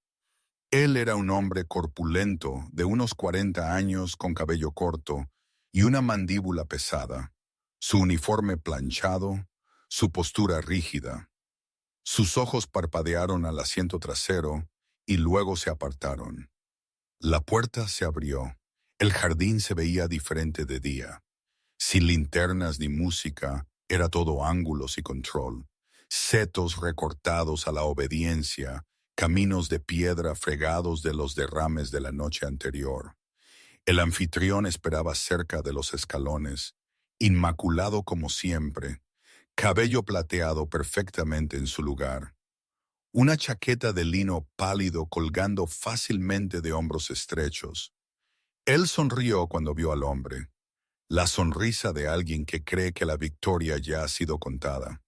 Él era un hombre corpulento, de unos 40 años, con cabello corto y una mandíbula pesada, su uniforme planchado, su postura rígida. Sus ojos parpadearon al asiento trasero y luego se apartaron. La puerta se abrió. El jardín se veía diferente de día. Sin linternas ni música, era todo ángulos y control. Setos recortados a la obediencia, caminos de piedra fregados de los derrames de la noche anterior. El anfitrión esperaba cerca de los escalones, inmaculado como siempre, cabello plateado perfectamente en su lugar. Una chaqueta de lino pálido colgando fácilmente de hombros estrechos. Él sonrió cuando vio al hombre, la sonrisa de alguien que cree que la victoria ya ha sido contada.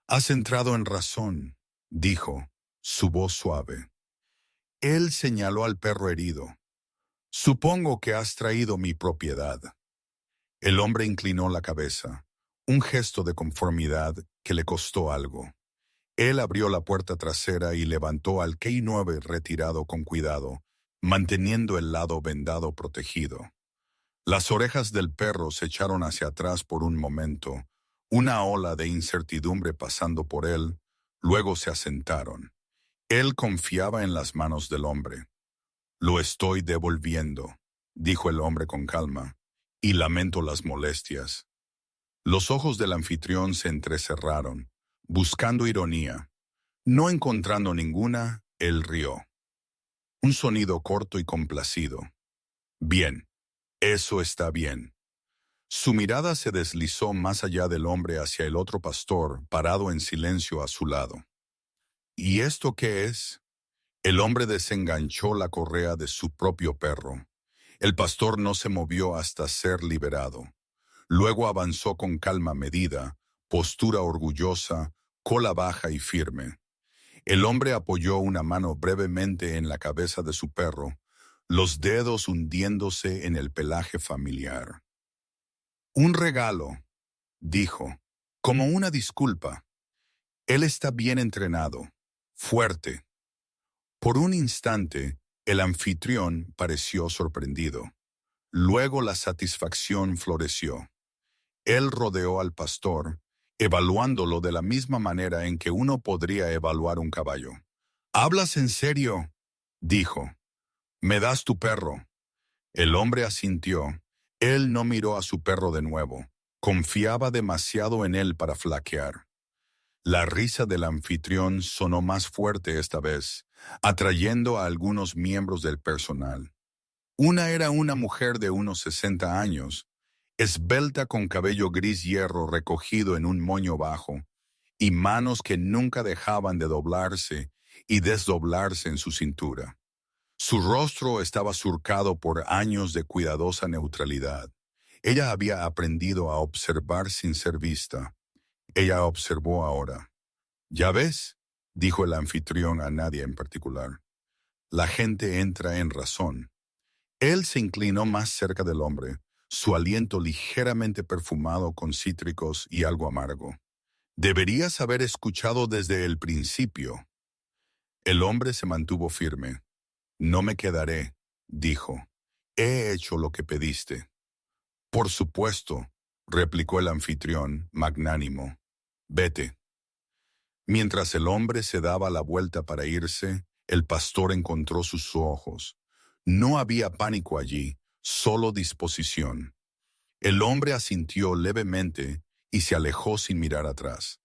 «Has entrado en razón», dijo, su voz suave. Él señaló al perro herido. «Supongo que has traído mi propiedad». El hombre inclinó la cabeza, un gesto de conformidad que le costó algo. Él abrió la puerta trasera y levantó al K9 retirado con cuidado, manteniendo el lado vendado protegido. Las orejas del perro se echaron hacia atrás por un momento, una ola de incertidumbre pasando por él, luego se asentaron. Él confiaba en las manos del hombre. «Lo estoy devolviendo», dijo el hombre con calma, «y lamento las molestias». Los ojos del anfitrión se entrecerraron, buscando ironía. No encontrando ninguna, él rió. Un sonido corto y complacido. Bien, eso está bien. Su mirada se deslizó más allá del hombre hacia el otro pastor, parado en silencio a su lado. ¿Y esto qué es? El hombre desenganchó la correa de su propio perro. El pastor no se movió hasta ser liberado. Luego avanzó con calma medida, postura orgullosa, cola baja y firme. El hombre apoyó una mano brevemente en la cabeza de su perro, los dedos hundiéndose en el pelaje familiar. Un regalo, dijo, como una disculpa. Él está bien entrenado, fuerte. Por un instante, el anfitrión pareció sorprendido. Luego la satisfacción floreció. Él rodeó al pastor, evaluándolo de la misma manera en que uno podría evaluar un caballo. ¿Hablas en serio?, dijo. ¿Me das tu perro? El hombre asintió. Él no miró a su perro de nuevo. Confiaba demasiado en él para flaquear. La risa del anfitrión sonó más fuerte esta vez, atrayendo a algunos miembros del personal. Una era una mujer de unos 60 años, esbelta con cabello gris hierro recogido en un moño bajo, y manos que nunca dejaban de doblarse y desdoblarse en su cintura. Su rostro estaba surcado por años de cuidadosa neutralidad. Ella había aprendido a observar sin ser vista. Ella observó ahora. «¿Ya ves?», dijo el anfitrión a nadie en particular. «La gente entra en razón». Él se inclinó más cerca del hombre, su aliento ligeramente perfumado con cítricos y algo amargo. «Deberías haber escuchado desde el principio». El hombre se mantuvo firme. «No me quedaré», dijo. «He hecho lo que pediste». «Por supuesto», replicó el anfitrión, magnánimo. «Vete». Mientras el hombre se daba la vuelta para irse, el pastor encontró sus ojos. No había pánico allí, solo disposición. El hombre asintió levemente y se alejó sin mirar atrás.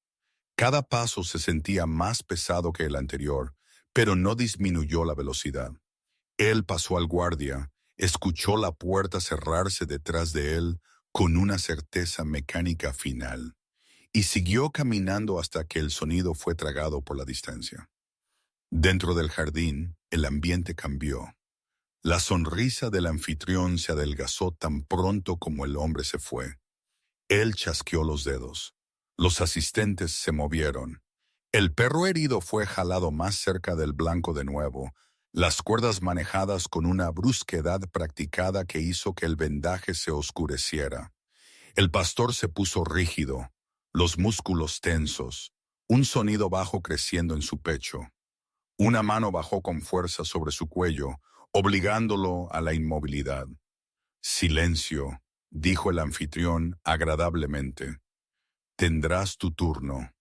Cada paso se sentía más pesado que el anterior, pero no disminuyó la velocidad. Él pasó al guardia, escuchó la puerta cerrarse detrás de él con una certeza mecánica final, y siguió caminando hasta que el sonido fue tragado por la distancia. Dentro del jardín, el ambiente cambió. La sonrisa del anfitrión se adelgazó tan pronto como el hombre se fue. Él chasqueó los dedos. Los asistentes se movieron. El perro herido fue jalado más cerca del blanco de nuevo, las cuerdas manejadas con una brusquedad practicada que hizo que el vendaje se oscureciera. El pastor se puso rígido, los músculos tensos, un sonido bajo creciendo en su pecho. Una mano bajó con fuerza sobre su cuello, obligándolo a la inmovilidad. «Silencio», dijo el anfitrión agradablemente. «Tendrás tu turno».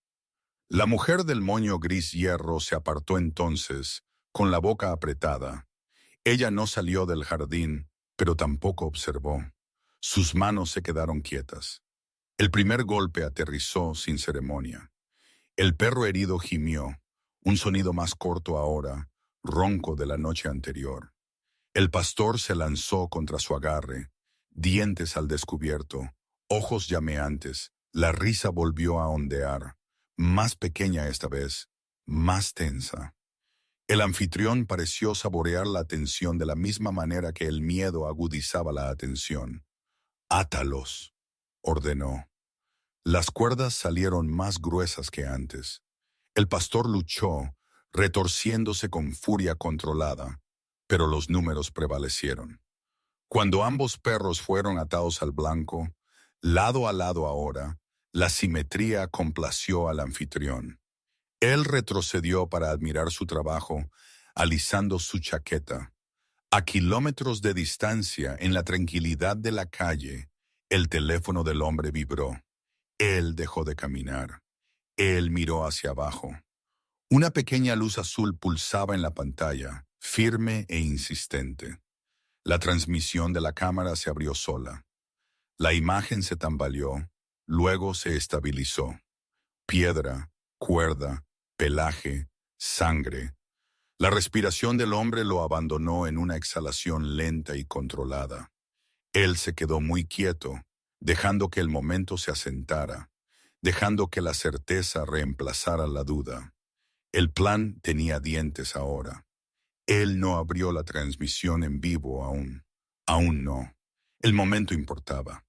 La mujer del moño gris hierro se apartó entonces, con la boca apretada. Ella no salió del jardín, pero tampoco observó. Sus manos se quedaron quietas. El primer golpe aterrizó sin ceremonia. El perro herido gimió, un sonido más corto ahora, ronco de la noche anterior. El pastor se lanzó contra su agarre, dientes al descubierto, ojos llameantes. La risa volvió a ondear, más pequeña esta vez, más tensa. El anfitrión pareció saborear la tensión de la misma manera que el miedo agudizaba la atención. «Átalos», ordenó. Las cuerdas salieron más gruesas que antes. El pastor luchó, retorciéndose con furia controlada, pero los números prevalecieron. Cuando ambos perros fueron atados al blanco, lado a lado ahora, la simetría complació al anfitrión. Él retrocedió para admirar su trabajo, alisando su chaqueta. A kilómetros de distancia, en la tranquilidad de la calle, el teléfono del hombre vibró. Él dejó de caminar. Él miró hacia abajo. Una pequeña luz azul pulsaba en la pantalla, firme e insistente. La transmisión de la cámara se abrió sola. La imagen se tambaleó, luego se estabilizó. Piedra, cuerda, pelaje, sangre. La respiración del hombre lo abandonó en una exhalación lenta y controlada. Él se quedó muy quieto, dejando que el momento se asentara, dejando que la certeza reemplazara la duda. El plan tenía dientes ahora. Él no abrió la transmisión en vivo aún. Aún no. El momento importaba.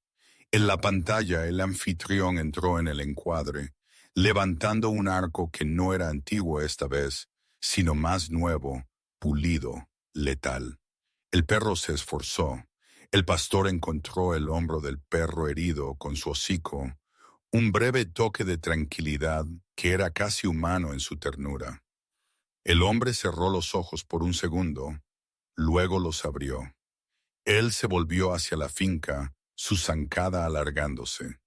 En la pantalla el anfitrión entró en el encuadre, levantando un arco que no era antiguo esta vez, sino más nuevo, pulido, letal. El perro se esforzó. El pastor encontró el hombro del perro herido con su hocico, un breve toque de tranquilidad que era casi humano en su ternura. El hombre cerró los ojos por un segundo, luego los abrió. Él se volvió hacia la finca, su zancada alargándose,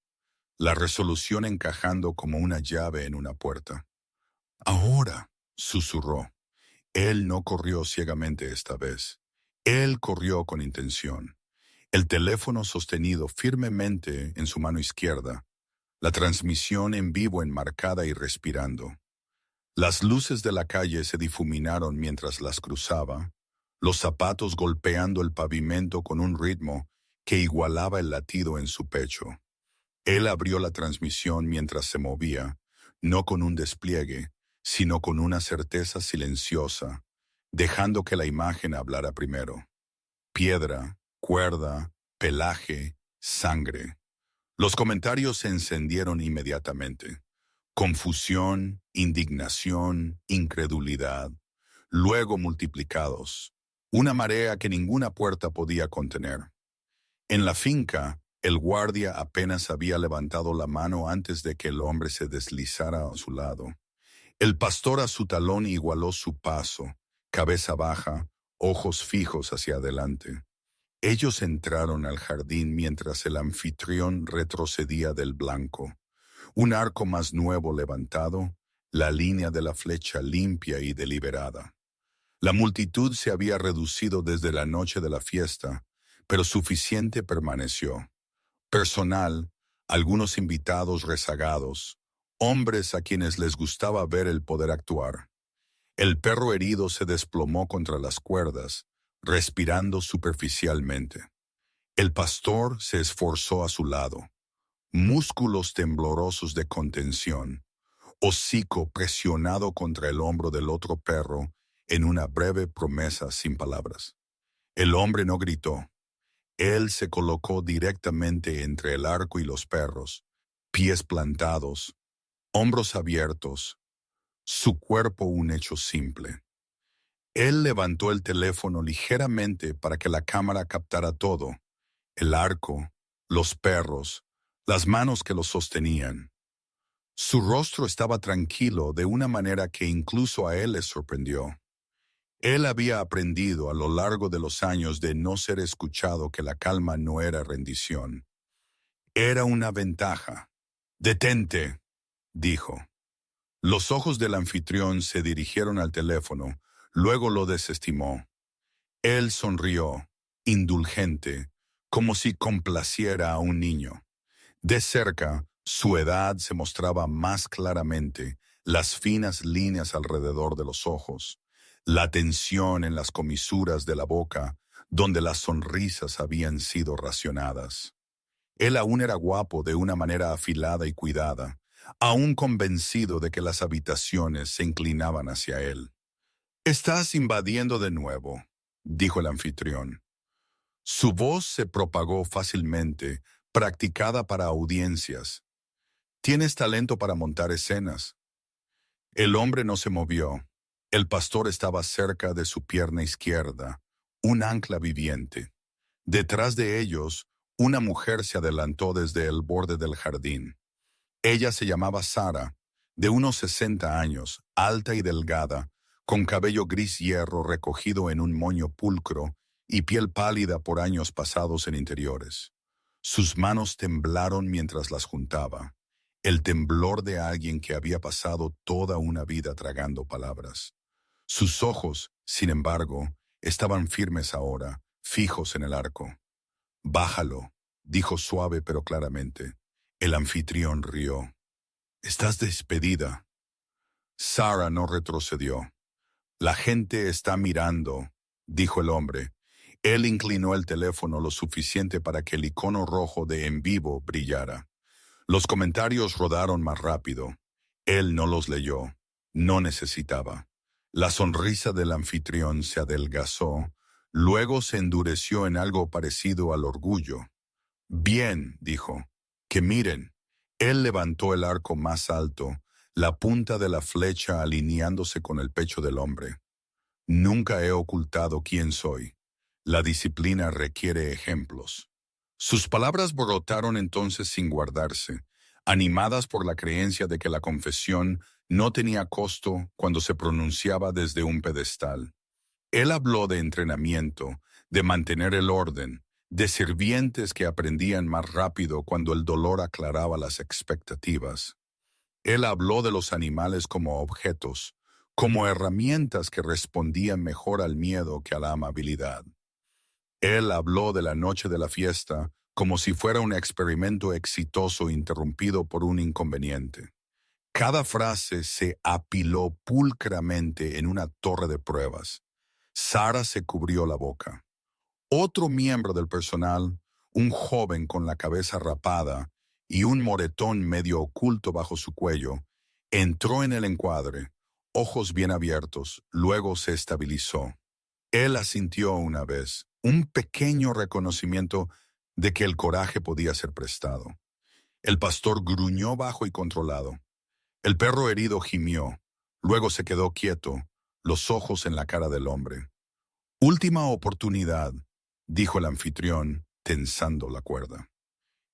la resolución encajando como una llave en una puerta. Ahora, susurró. Él no corrió ciegamente esta vez. Él corrió con intención. El teléfono sostenido firmemente en su mano izquierda, la transmisión en vivo enmarcada y respirando. Las luces de la calle se difuminaron mientras las cruzaba, los zapatos golpeando el pavimento con un ritmo que igualaba el latido en su pecho. Él abrió la transmisión mientras se movía, no con un despliegue, sino con una certeza silenciosa, dejando que la imagen hablara primero. Piedra, cuerda, pelaje, sangre. Los comentarios se encendieron inmediatamente. Confusión, indignación, incredulidad, luego multiplicados. Una marea que ninguna puerta podía contener. En la finca, el guardia apenas había levantado la mano antes de que el hombre se deslizara a su lado. El pastor a su talón igualó su paso, cabeza baja, ojos fijos hacia adelante. Ellos entraron al jardín mientras el anfitrión retrocedía del blanco. Un arco más nuevo levantado, la línea de la flecha limpia y deliberada. La multitud se había reducido desde la noche de la fiesta, pero suficiente permaneció. Personal, algunos invitados rezagados, hombres a quienes les gustaba ver el poder actuar. El perro herido se desplomó contra las cuerdas, respirando superficialmente. El pastor se esforzó a su lado. Músculos temblorosos de contención, hocico presionado contra el hombro del otro perro en una breve promesa sin palabras. El hombre no gritó. Él se colocó directamente entre el arco y los perros, pies plantados, hombros abiertos, su cuerpo un hecho simple. Él levantó el teléfono ligeramente para que la cámara captara todo, el arco, los perros, las manos que lo sostenían. Su rostro estaba tranquilo de una manera que incluso a él le sorprendió. Él había aprendido a lo largo de los años de no ser escuchado que la calma no era rendición. Era una ventaja. «Detente», dijo. Los ojos del anfitrión se dirigieron al teléfono, luego lo desestimó. Él sonrió, indulgente, como si complaciera a un niño. De cerca, su edad se mostraba más claramente, las finas líneas alrededor de los ojos, la tensión en las comisuras de la boca, donde las sonrisas habían sido racionadas. Él aún era guapo de una manera afilada y cuidada, aún convencido de que las habitaciones se inclinaban hacia él. «Estás invadiendo de nuevo», dijo el anfitrión. Su voz se propagó fácilmente, practicada para audiencias. «Tienes talento para montar escenas». El hombre no se movió. El pastor estaba cerca de su pierna izquierda, un ancla viviente. Detrás de ellos, una mujer se adelantó desde el borde del jardín. Ella se llamaba Sara, de unos 60 años, alta y delgada, con cabello gris hierro recogido en un moño pulcro y piel pálida por años pasados en interiores. Sus manos temblaron mientras las juntaba, el temblor de alguien que había pasado toda una vida tragando palabras. Sus ojos, sin embargo, estaban firmes ahora, fijos en el arco. «Bájalo», dijo suave pero claramente. El anfitrión rió. «Estás despedida». Sara no retrocedió. La gente está mirando, dijo el hombre. Él inclinó el teléfono lo suficiente para que el icono rojo de en vivo brillara. Los comentarios rodaron más rápido. Él no los leyó. No necesitaba. La sonrisa del anfitrión se adelgazó, luego se endureció en algo parecido al orgullo. Bien, dijo, que miren. Él levantó el arco más alto, la punta de la flecha alineándose con el pecho del hombre. Nunca he ocultado quién soy. La disciplina requiere ejemplos. Sus palabras brotaron entonces sin guardarse, animadas por la creencia de que la confesión no tenía costo cuando se pronunciaba desde un pedestal. Él habló de entrenamiento, de mantener el orden, de sirvientes que aprendían más rápido cuando el dolor aclaraba las expectativas. Él habló de los animales como objetos, como herramientas que respondían mejor al miedo que a la amabilidad. Él habló de la noche de la fiesta como si fuera un experimento exitoso interrumpido por un inconveniente. Cada frase se apiló pulcramente en una torre de pruebas. Sara se cubrió la boca. Otro miembro del personal, un joven con la cabeza rapada y un moretón medio oculto bajo su cuello, entró en el encuadre, ojos bien abiertos, luego se estabilizó. Él asintió una vez, un pequeño reconocimiento de que el coraje podía ser prestado. El pastor gruñó bajo y controlado. El perro herido gimió, luego se quedó quieto, los ojos en la cara del hombre. Última oportunidad, dijo el anfitrión, tensando la cuerda.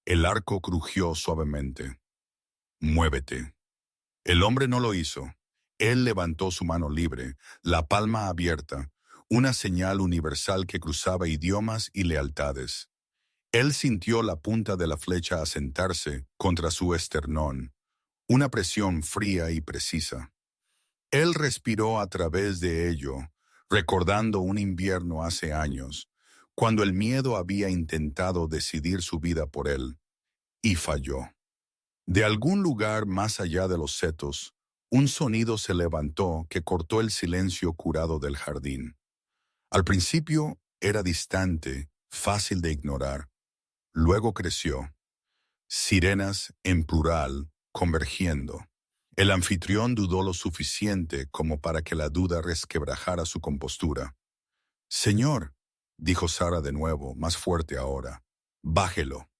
El arco crujió suavemente. Muévete. El hombre no lo hizo. Él levantó su mano libre, la palma abierta, una señal universal que cruzaba idiomas y lealtades. Él sintió la punta de la flecha asentarse contra su esternón, una presión fría y precisa. Él respiró a través de ello, recordando un invierno hace años, cuando el miedo había intentado decidir su vida por él, y falló. De algún lugar más allá de los setos, un sonido se levantó que cortó el silencio curado del jardín. Al principio era distante, fácil de ignorar. Luego creció. Sirenas en plural, convergiendo. El anfitrión dudó lo suficiente como para que la duda resquebrajara su compostura. «Señor», dijo Sara de nuevo, más fuerte ahora, «bájelo».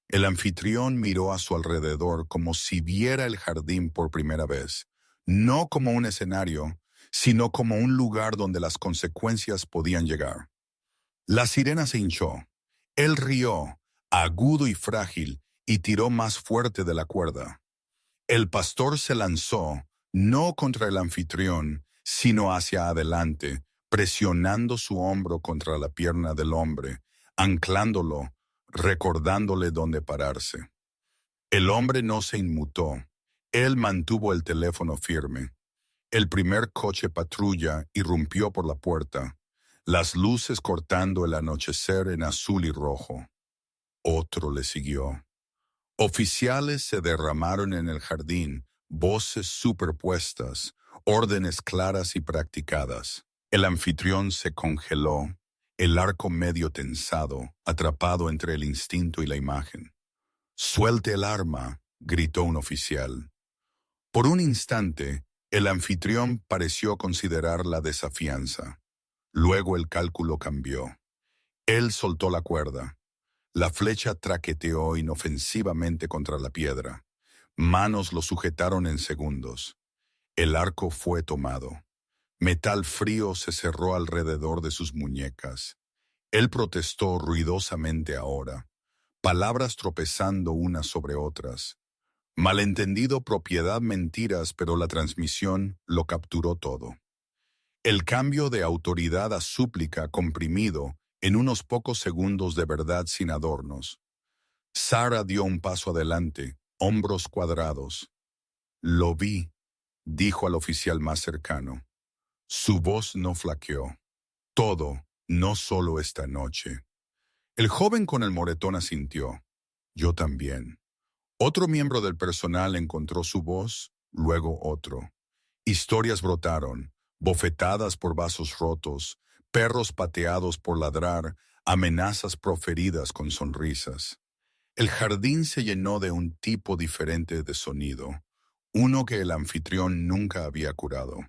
El anfitrión miró a su alrededor como si viera el jardín por primera vez, no como un escenario, sino como un lugar donde las consecuencias podían llegar. La sirena se hinchó. Él rió, agudo y frágil, y tiró más fuerte de la cuerda. El pastor se lanzó, no contra el anfitrión, sino hacia adelante, presionando su hombro contra la pierna del hombre, anclándolo, recordándole dónde pararse. El hombre no se inmutó. Él mantuvo el teléfono firme. El primer coche patrulla irrumpió por la puerta, las luces cortando el anochecer en azul y rojo. Otro le siguió. Oficiales se derramaron en el jardín, voces superpuestas, órdenes claras y practicadas. El anfitrión se congeló, el arco medio tensado, atrapado entre el instinto y la imagen. «Suelte el arma», gritó un oficial. Por un instante, el anfitrión pareció considerar la desafianza. Luego el cálculo cambió. Él soltó la cuerda. La flecha traqueteó inofensivamente contra la piedra. Manos lo sujetaron en segundos. El arco fue tomado. Metal frío se cerró alrededor de sus muñecas. Él protestó ruidosamente ahora, palabras tropezando unas sobre otras. Malentendido propiedad mentiras, pero la transmisión lo capturó todo. El cambio de autoridad a súplica comprimido en unos pocos segundos de verdad sin adornos. Sara dio un paso adelante, hombros cuadrados. «Lo vi», dijo al oficial más cercano. Su voz no flaqueó. «Todo, no solo esta noche». El joven con el moretón asintió. «Yo también». Otro miembro del personal encontró su voz, luego otro. Historias brotaron, bofetadas por vasos rotos, perros pateados por ladrar, amenazas proferidas con sonrisas. El jardín se llenó de un tipo diferente de sonido, uno que el anfitrión nunca había curado.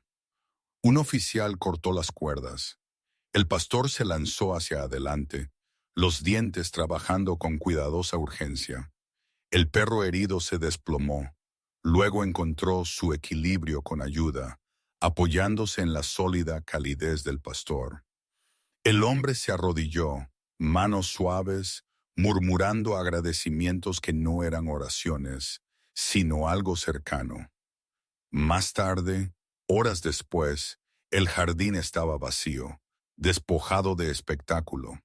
Un oficial cortó las cuerdas. El pastor se lanzó hacia adelante, los dientes trabajando con cuidadosa urgencia. El perro herido se desplomó. Luego encontró su equilibrio con ayuda, apoyándose en la sólida calidez del pastor. El hombre se arrodilló, manos suaves, murmurando agradecimientos que no eran oraciones, sino algo cercano. Más tarde, horas después, el jardín estaba vacío, despojado de espectáculo.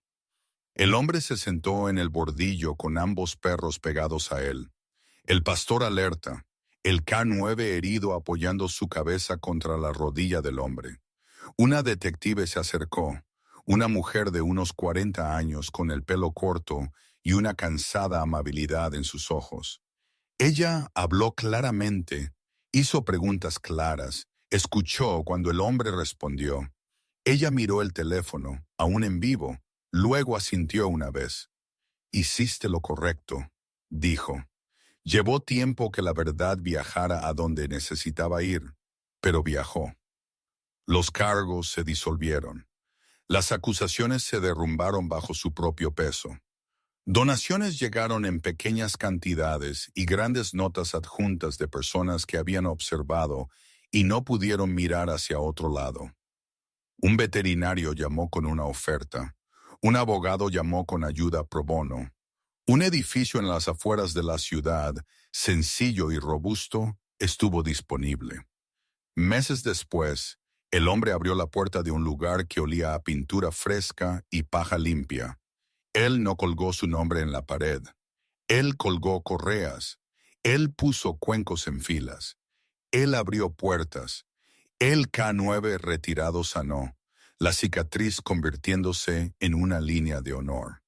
El hombre se sentó en el bordillo con ambos perros pegados a él. El pastor alerta, el K9 herido apoyando su cabeza contra la rodilla del hombre. Una detective se acercó, una mujer de unos 40 años con el pelo corto y una cansada amabilidad en sus ojos. Ella habló claramente, hizo preguntas claras, escuchó cuando el hombre respondió. Ella miró el teléfono, aún en vivo, luego asintió una vez. «Hiciste lo correcto», dijo. Llevó tiempo que la verdad viajara a donde necesitaba ir, pero viajó. Los cargos se disolvieron. Las acusaciones se derrumbaron bajo su propio peso. Donaciones llegaron en pequeñas cantidades y grandes notas adjuntas de personas que habían observado y no pudieron mirar hacia otro lado. Un veterinario llamó con una oferta. Un abogado llamó con ayuda pro bono. Un edificio en las afueras de la ciudad, sencillo y robusto, estuvo disponible. Meses después, el hombre abrió la puerta de un lugar que olía a pintura fresca y paja limpia. Él no colgó su nombre en la pared. Él colgó correas. Él puso cuencos en filas. Él abrió puertas. El K9 retirado sanó, la cicatriz convirtiéndose en una línea de honor.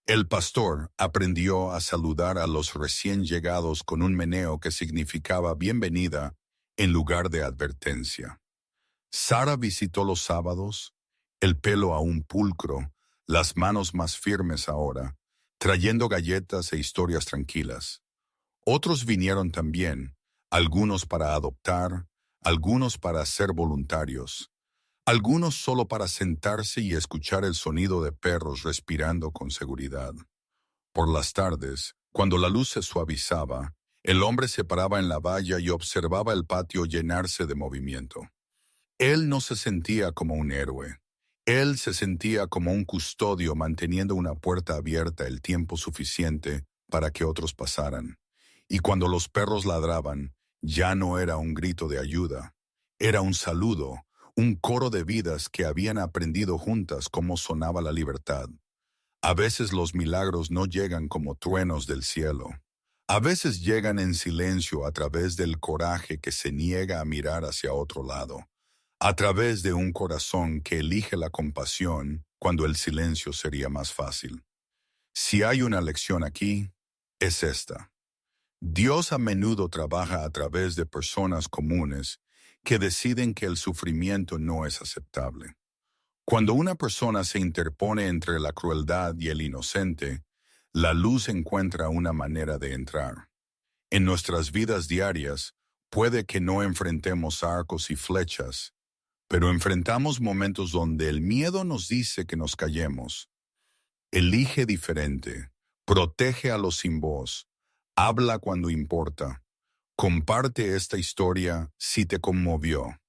El pastor aprendió a saludar a los recién llegados con un meneo que significaba bienvenida en lugar de advertencia. Sara visitó los sábados, el pelo aún pulcro, las manos más firmes ahora, trayendo galletas e historias tranquilas. Otros vinieron también, algunos para adoptar, algunos para ser voluntarios, algunos solo para sentarse y escuchar el sonido de perros respirando con seguridad. Por las tardes, cuando la luz se suavizaba, el hombre se paraba en la valla y observaba el patio llenarse de movimiento. Él no se sentía como un héroe. Él se sentía como un custodio manteniendo una puerta abierta el tiempo suficiente para que otros pasaran. Y cuando los perros ladraban, ya no era un grito de ayuda. Era un saludo, un coro de vidas que habían aprendido juntas cómo sonaba la libertad. A veces los milagros no llegan como truenos del cielo. A veces llegan en silencio a través del coraje que se niega a mirar hacia otro lado, a través de un corazón que elige la compasión cuando el silencio sería más fácil. Si hay una lección aquí, es esta. Dios a menudo trabaja a través de personas comunes que deciden que el sufrimiento no es aceptable. Cuando una persona se interpone entre la crueldad y el inocente, la luz encuentra una manera de entrar. En nuestras vidas diarias, puede que no enfrentemos arcos y flechas, pero enfrentamos momentos donde el miedo nos dice que nos callemos. Elige diferente, protege a los sin voz, habla cuando importa. Comparte esta historia si te conmovió.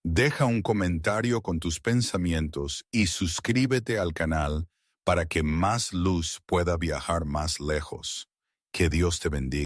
Deja un comentario con tus pensamientos y suscríbete al canal para que más luz pueda viajar más lejos. Que Dios te bendiga.